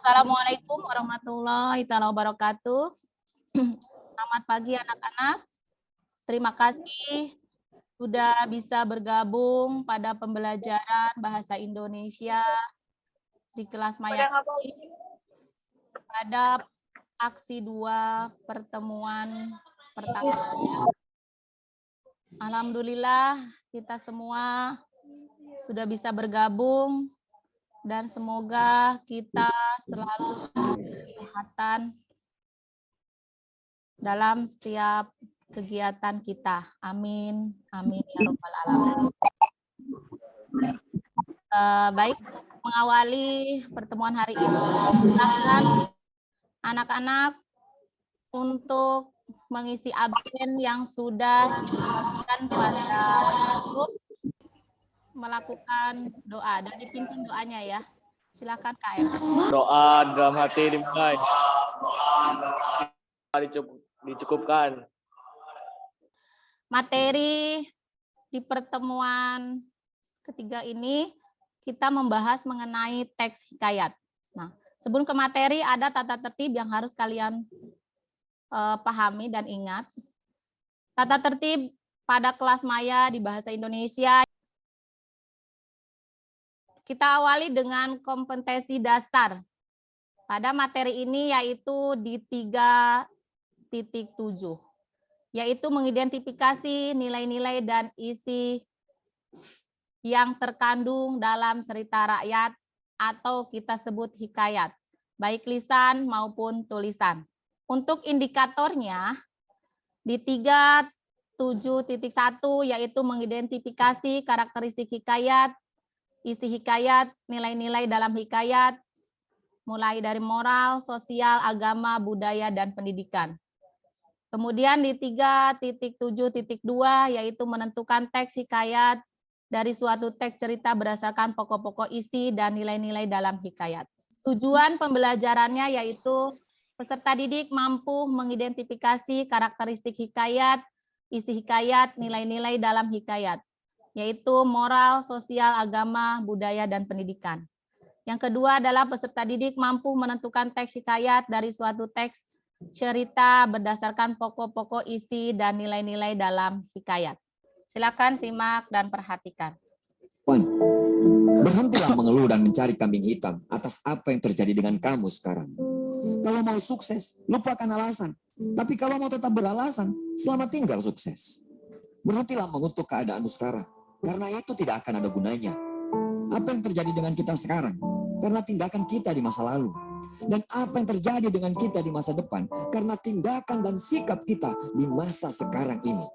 Assalamualaikum warahmatullahi wabarakatuh. Selamat pagi anak-anak. Terima kasih sudah bisa bergabung pada pembelajaran Bahasa Indonesia di kelas Maya pada aksi 2 pertemuan pertama. Alhamdulillah kita semua sudah bisa bergabung dan semoga kita selalu kesehatan dalam setiap kegiatan kita. Amin. Amin ya Rabbal Alamin. Baik, mengawali pertemuan hari ini, silakan anak-anak untuk mengisi absen yang sudah diberikan pada grup, melakukan doa dan dipimpin doanya ya. Silakan KM. Doa dalam hati dimulai. Dicukupkan. Materi di pertemuan ketiga ini kita membahas mengenai teks hikayat. Nah, sebelum ke materi ada tata tertib yang harus kalian pahami dan ingat. Tata tertib pada kelas Maya di Bahasa Indonesia. Kita awali dengan kompetensi dasar. Pada materi ini yaitu di 3.7, yaitu mengidentifikasi nilai-nilai dan isi yang terkandung dalam cerita rakyat atau kita sebut hikayat, baik lisan maupun tulisan. Untuk indikatornya di 3.7.1 yaitu mengidentifikasi karakteristik hikayat, isi hikayat, nilai-nilai dalam hikayat, mulai dari moral, sosial, agama, budaya, dan pendidikan. Kemudian di 3.7.2 yaitu menentukan teks hikayat dari suatu teks cerita berdasarkan pokok-pokok isi dan nilai-nilai dalam hikayat. Tujuan pembelajarannya yaitu peserta didik mampu mengidentifikasi karakteristik hikayat, isi hikayat, nilai-nilai dalam hikayat, yaitu moral, sosial, agama, budaya, dan pendidikan. Yang kedua adalah peserta didik mampu menentukan teks hikayat dari suatu teks cerita berdasarkan pokok-pokok isi dan nilai-nilai dalam hikayat. Silakan simak dan perhatikan. Berhentilah mengeluh dan mencari kambing hitam atas apa yang terjadi dengan kamu sekarang. Kalau mau sukses, lupakan alasan. Tapi kalau mau tetap beralasan, selamat tinggal sukses. Berhentilah mengutuk keadaanmu sekarang, karena itu tidak akan ada gunanya. Apa yang terjadi dengan kita sekarang? Karena tindakan kita di masa lalu. Dan apa yang terjadi dengan kita di masa depan? Karena tindakan dan sikap kita di masa sekarang ini.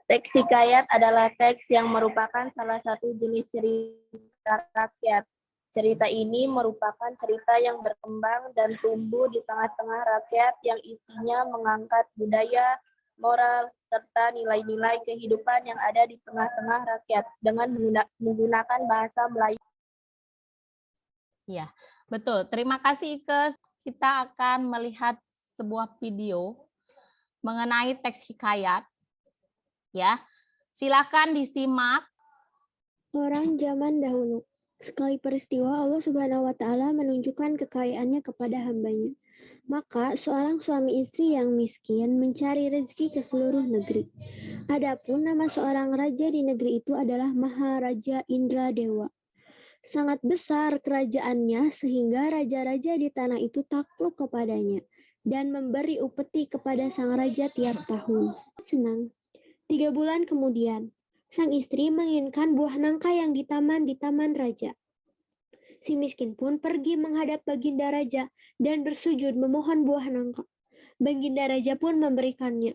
Teks hikayat adalah teks yang merupakan salah satu jenis cerita rakyat. Cerita ini merupakan cerita yang berkembang dan tumbuh di tengah-tengah rakyat yang isinya mengangkat budaya, moral, serta nilai-nilai kehidupan yang ada di tengah-tengah rakyat dengan menggunakan bahasa Melayu. Ya, betul. Terima kasih Ike. Kita akan melihat sebuah video mengenai teks hikayat. Ya, silakan disimak. Orang zaman dahulu. Sekali peristiwa Allah Subhanahu wa Ta'ala menunjukkan kekayaannya kepada hambanya. Maka seorang suami istri yang miskin mencari rezeki ke seluruh negeri. Adapun nama seorang raja di negeri itu adalah Maharaja Indradewa. Sangat besar kerajaannya sehingga raja-raja di tanah itu takluk kepadanya dan memberi upeti kepada sang raja tiap tahun. Senang. 3 bulan kemudian, sang istri menginginkan buah nangka yang di taman raja. Si miskin pun pergi menghadap baginda raja dan bersujud memohon buah nangka. Baginda raja pun memberikannya.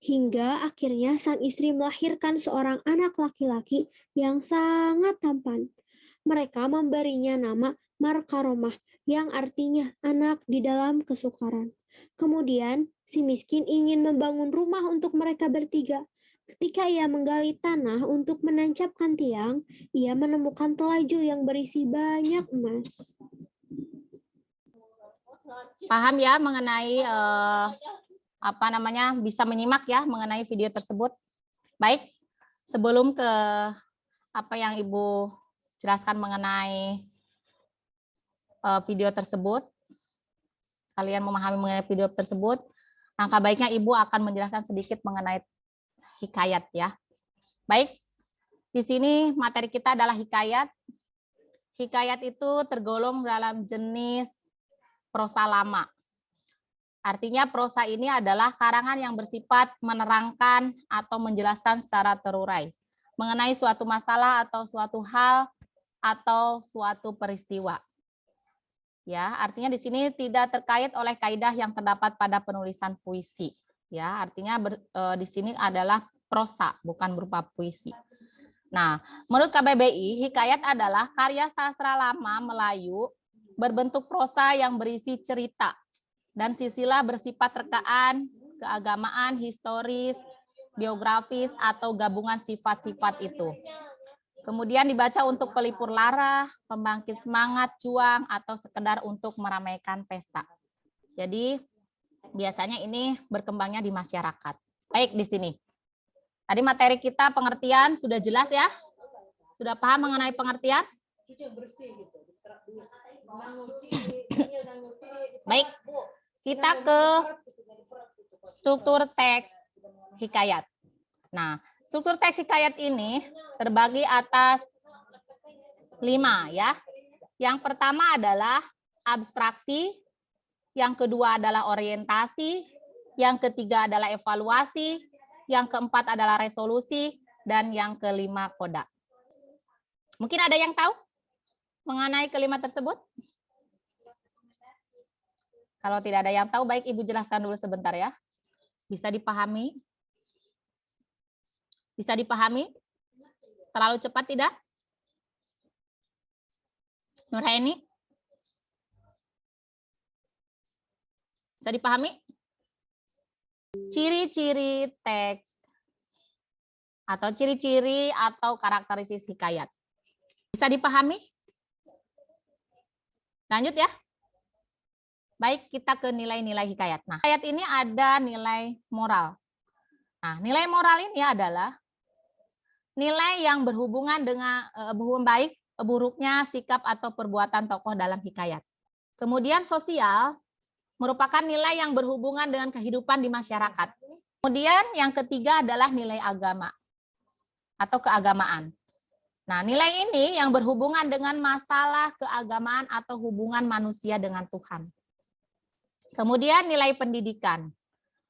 Hingga akhirnya sang istri melahirkan seorang anak laki-laki yang sangat tampan. Mereka memberinya nama Markaromah yang artinya anak di dalam kesukaran. Kemudian si miskin ingin membangun rumah untuk mereka bertiga. Ketika ia menggali tanah untuk menancapkan tiang, ia menemukan telaju yang berisi banyak emas. Paham ya mengenai bisa menyimak ya mengenai video tersebut. Baik, sebelum ke apa yang Ibu jelaskan mengenai video tersebut, kalian memahami mengenai video tersebut, langkah baiknya Ibu akan menjelaskan sedikit mengenai hikayat ya. Baik, di sini materi kita adalah hikayat. Hikayat itu tergolong dalam jenis prosa lama. Artinya prosa ini adalah karangan yang bersifat menerangkan atau menjelaskan secara terurai mengenai suatu masalah atau suatu hal atau suatu peristiwa. Ya, artinya di sini tidak terkait oleh kaidah yang terdapat pada penulisan puisi. Ya, artinya di sini adalah prosa, bukan berupa puisi. Nah, menurut KBBI, hikayat adalah karya sastra lama Melayu berbentuk prosa yang berisi cerita dan silsilah bersifat rekaan, keagamaan, historis, biografis, atau gabungan sifat-sifat itu. Kemudian dibaca untuk pelipur lara, pembangkit semangat, juang, atau sekedar untuk meramaikan pesta. Jadi biasanya ini berkembangnya di masyarakat. Baik di sini. Tadi materi kita pengertian sudah jelas ya? Sudah paham mengenai pengertian? Baik, kita ke struktur teks hikayat. Nah, struktur teks hikayat ini terbagi atas 5 ya. Yang pertama adalah abstraksi, yang kedua adalah orientasi, yang ketiga adalah evaluasi, yang keempat adalah resolusi, dan yang kelima koda. Mungkin ada yang tahu mengenai kelima tersebut? Kalau tidak ada yang tahu, baik Ibu jelaskan dulu sebentar ya. Bisa dipahami? Bisa dipahami? Terlalu cepat tidak? Nurhaini? Bisa dipahami? Ciri-ciri teks atau ciri-ciri atau karakteristik hikayat. Bisa dipahami? Lanjut ya. Baik, kita ke nilai-nilai hikayat. Nah, hikayat ini ada nilai moral. Nah, nilai moral ini adalah nilai yang berhubungan dengan hubungan baik, buruknya sikap atau perbuatan tokoh dalam hikayat. Kemudian sosial merupakan nilai yang berhubungan dengan kehidupan di masyarakat. Kemudian yang ketiga adalah nilai agama atau keagamaan. Nah, nilai ini yang berhubungan dengan masalah keagamaan atau hubungan manusia dengan Tuhan. Kemudian nilai pendidikan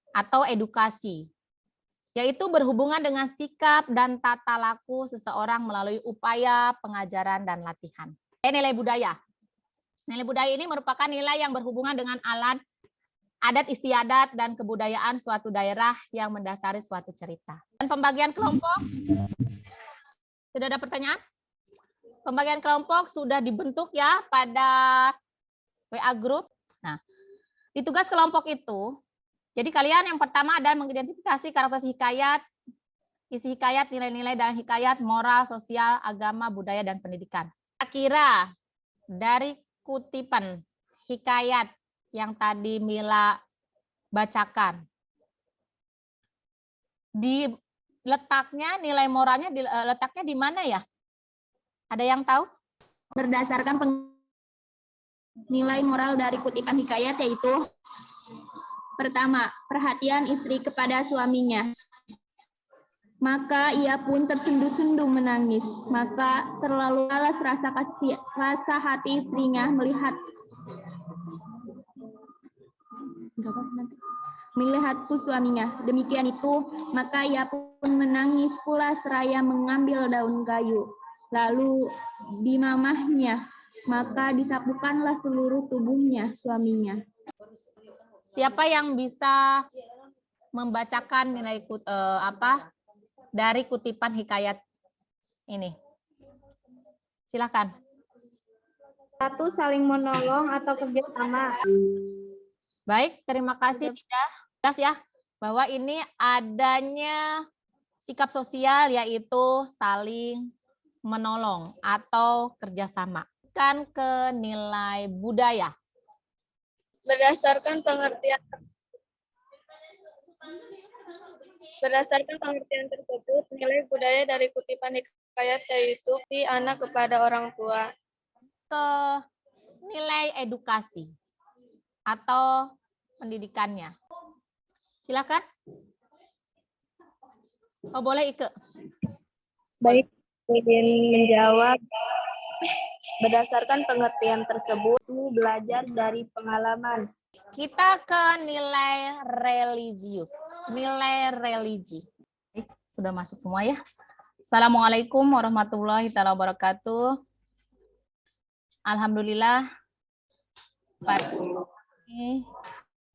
atau edukasi, yaitu berhubungan dengan sikap dan tata laku seseorang melalui upaya pengajaran dan latihan. Nilai budaya. Nilai budaya ini merupakan nilai yang berhubungan dengan adat istiadat dan kebudayaan suatu daerah yang mendasari suatu cerita. Dan pembagian kelompok, sudah ada pertanyaan? Pembagian kelompok sudah dibentuk ya pada WA group. Nah, di tugas kelompok itu, jadi kalian yang pertama adalah mengidentifikasi karakteristik hikayat, isi hikayat, nilai-nilai dalam hikayat, moral, sosial, agama, budaya, dan pendidikan. Kira dari kutipan hikayat yang tadi Mila bacakan, di letaknya nilai moralnya letaknya di mana ya? Ada yang tahu? Berdasarkan nilai moral dari kutipan hikayat yaitu pertama, perhatian istri kepada suaminya. Maka ia pun tersendu-sendu menangis. Maka terlalu balas rasa hati istrinya melihatku suaminya. Demikian itu, maka ia pun menangis pula seraya mengambil daun kayu. Lalu dimamahnya, maka disapukanlah seluruh tubuhnya suaminya. Siapa yang bisa membacakan nilai dari kutipan hikayat ini? Silakan. 1. Saling menolong atau kerjasama. Baik, terima kasih Tidak. Jelas ya bahwa ini adanya sikap sosial yaitu saling menolong atau kerjasama. Kan ke nilai budaya. Berdasarkan pengertian tersebut, nilai budaya dari kutipan hikayat yaitu si anak kepada orang tua. Ke nilai edukasi atau pendidikannya. Silakan. Oh, boleh Ike. Baik, ingin menjawab. Berdasarkan pengertian tersebut, belajar dari pengalaman. Kita ke nilai religius. Nilai religi. Sudah masuk semua ya. Assalamualaikum warahmatullahi wabarakatuh. Alhamdulillah. Pagi ini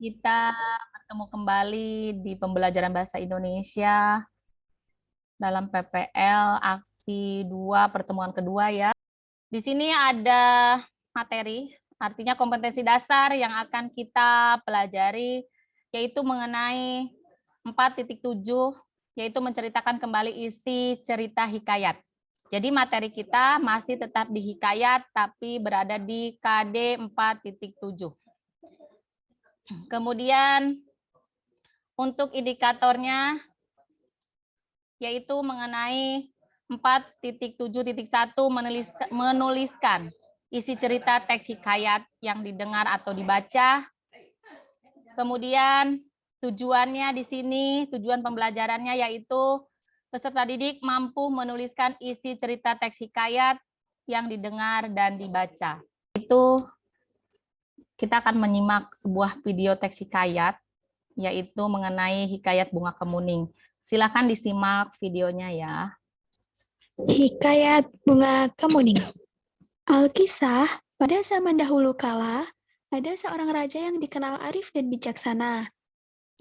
kita bertemu kembali di pembelajaran bahasa Indonesia dalam PPL aksi 2 pertemuan kedua ya. Di sini ada materi, artinya kompetensi dasar yang akan kita pelajari, yaitu mengenai 4.7, yaitu menceritakan kembali isi cerita hikayat. Jadi materi kita masih tetap di hikayat, tapi berada di KD 4.7. Kemudian untuk indikatornya, yaitu mengenai 4.7.1 menuliskan isi cerita teks hikayat yang didengar atau dibaca. Kemudian tujuannya di sini, tujuan pembelajarannya yaitu peserta didik mampu menuliskan isi cerita teks hikayat yang didengar dan dibaca. Itu kita akan menyimak sebuah video teks hikayat, yaitu mengenai hikayat bunga kemuning. Silakan disimak videonya ya. Hikayat Bunga Kemuning. Alkisah, pada zaman dahulu kala, ada seorang raja yang dikenal arif dan bijaksana.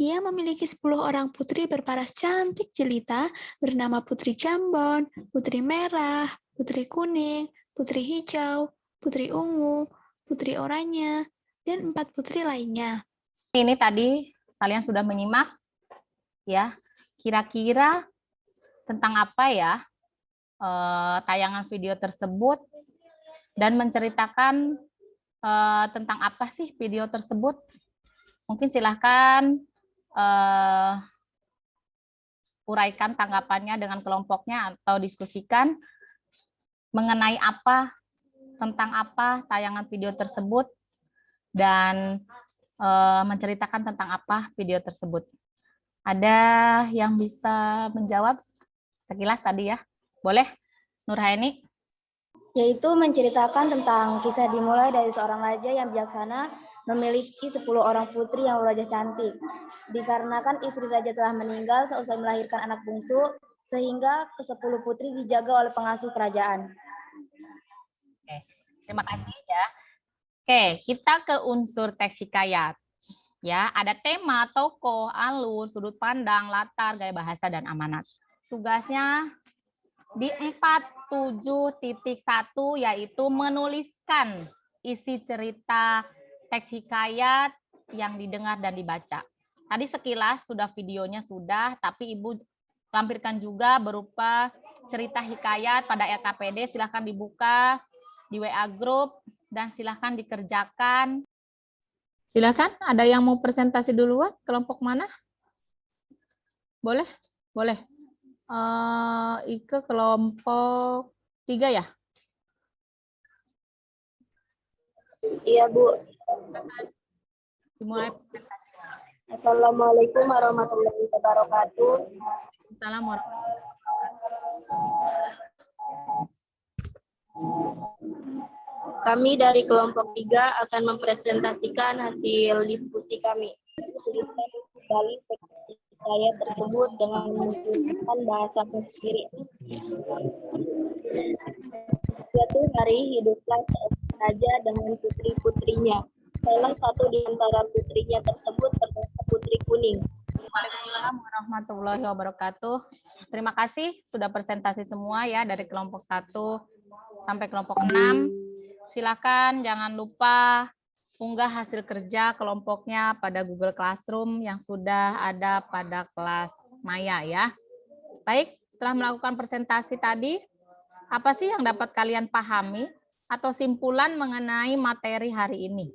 Ia memiliki 10 orang putri berparas cantik jelita bernama Putri Jambon, Putri Merah, Putri Kuning, Putri Hijau, Putri Ungu, Putri Oranye, dan 4 putri lainnya. Ini tadi kalian sudah menyimak ya. Kira-kira tentang apa ya tayangan video tersebut dan menceritakan tentang apa sih video tersebut? Mungkin silahkan uraikan tanggapannya dengan kelompoknya atau diskusikan mengenai apa, tentang apa tayangan video tersebut dan menceritakan tentang apa video tersebut. Ada yang bisa menjawab sekilas tadi ya? Boleh, Nurhaini? Yaitu menceritakan tentang kisah dimulai dari seorang raja yang bijaksana memiliki 10 orang putri yang wajah cantik. Dikarenakan istri raja telah meninggal seusai melahirkan anak bungsu, sehingga ke-10 putri dijaga oleh pengasuh kerajaan. Oke, terima kasih ya. Oke, kita ke unsur teks hikayat. Ya, ada tema, tokoh, alur, sudut pandang, latar, gaya bahasa, dan amanat. Tugasnya di 4.7.1 yaitu menuliskan isi cerita teks hikayat yang didengar dan dibaca. Tadi sekilas sudah videonya sudah, tapi Ibu lampirkan juga berupa cerita hikayat pada RKPD. Silahkan dibuka di WA Group dan silahkan dikerjakan. Silahkan, ada yang mau presentasi duluan? Kelompok mana? Boleh? Boleh. Ike kelompok 3 ya? Iya, Bu. Dimulai. Assalamualaikum warahmatullahi wabarakatuh. Assalamualaikum. Kami dari kelompok 3 akan mempresentasikan hasil diskusi kami. Tuliskan kembali teks hikayat tersebut dengan menggunakan bahasa sendiri. Suatu hari hiduplah seorang raja dengan putri-putrinya. Salah satu di antara putrinya tersebut bernama Putri Kuning. Waalaikumsalam warahmatullahi wabarakatuh. Terima kasih sudah presentasi semua ya dari kelompok 1 sampai kelompok 6. Silakan jangan lupa unggah hasil kerja kelompoknya pada Google Classroom yang sudah ada pada kelas Maya ya. Baik, setelah melakukan presentasi tadi, apa sih yang dapat kalian pahami atau simpulan mengenai materi hari ini?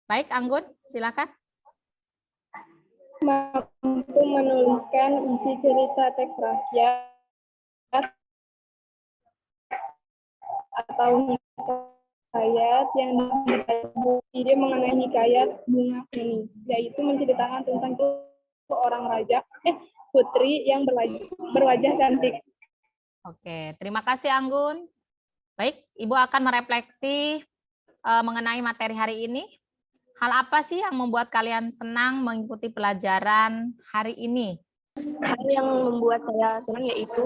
Baik, Anggun, silakan. Mampu menuliskan isi cerita teks rakyat atau hikayat yang video mengenai hikayat bunga ini, yaitu menceritakan tentang seorang putri yang berwajah cantik. Oke, terima kasih Anggun. Baik, Ibu akan merefleksi mengenai materi hari ini. Hal apa sih yang membuat kalian senang mengikuti pelajaran hari ini? Hal yang membuat saya senang yaitu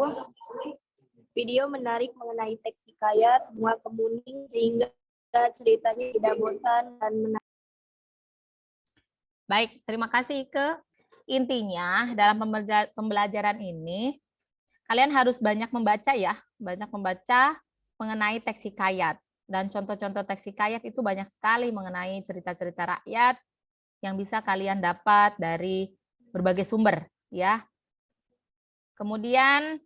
video menarik mengenai teks hikayat bunga kemuning sehingga ceritanya tidak bosan dan menarik. Baik, terima kasih Ike. Intinya dalam pembelajaran ini kalian harus banyak membaca ya, banyak membaca mengenai teks hikayat. Dan contoh-contoh teks hikayat itu banyak sekali mengenai cerita-cerita rakyat yang bisa kalian dapat dari berbagai sumber ya. Kemudian,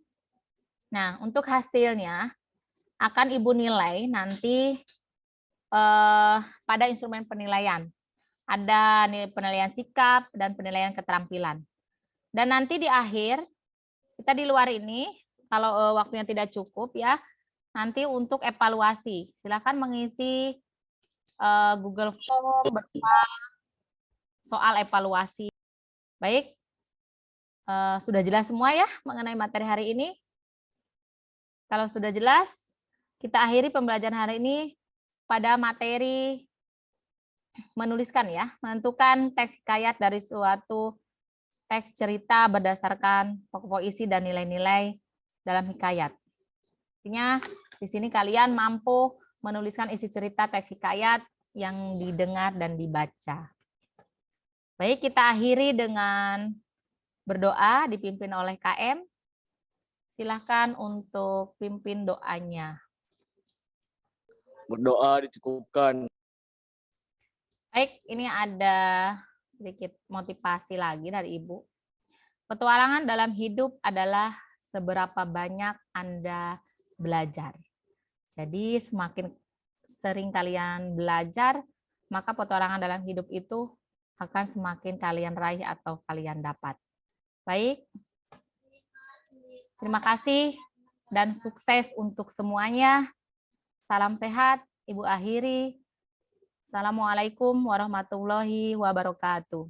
nah untuk hasilnya akan Ibu nilai nanti pada instrumen penilaian. Ada penilaian sikap dan penilaian keterampilan. Dan nanti di akhir, kita di luar ini, kalau waktunya tidak cukup ya, nanti untuk evaluasi. Silakan mengisi Google Form berupa soal evaluasi. Baik, sudah jelas semua ya mengenai materi hari ini? Kalau sudah jelas, kita akhiri pembelajaran hari ini pada materi menuliskan ya, menentukan teks hikayat dari suatu teks cerita berdasarkan pokok isi dan nilai-nilai dalam hikayat. Artinya di sini kalian mampu menuliskan isi cerita teks hikayat yang didengar dan dibaca. Baik, kita akhiri dengan berdoa dipimpin oleh KM. Silahkan untuk pimpin doanya. Berdoa dicukupkan. Baik, ini ada sedikit motivasi lagi dari Ibu. Petualangan dalam hidup adalah seberapa banyak Anda belajar. Jadi semakin sering kalian belajar, maka petualangan dalam hidup itu akan semakin kalian raih atau kalian dapat. Baik, terima kasih dan sukses untuk semuanya. Salam sehat, Ibu akhiri. Assalamualaikum warahmatullahi wabarakatuh.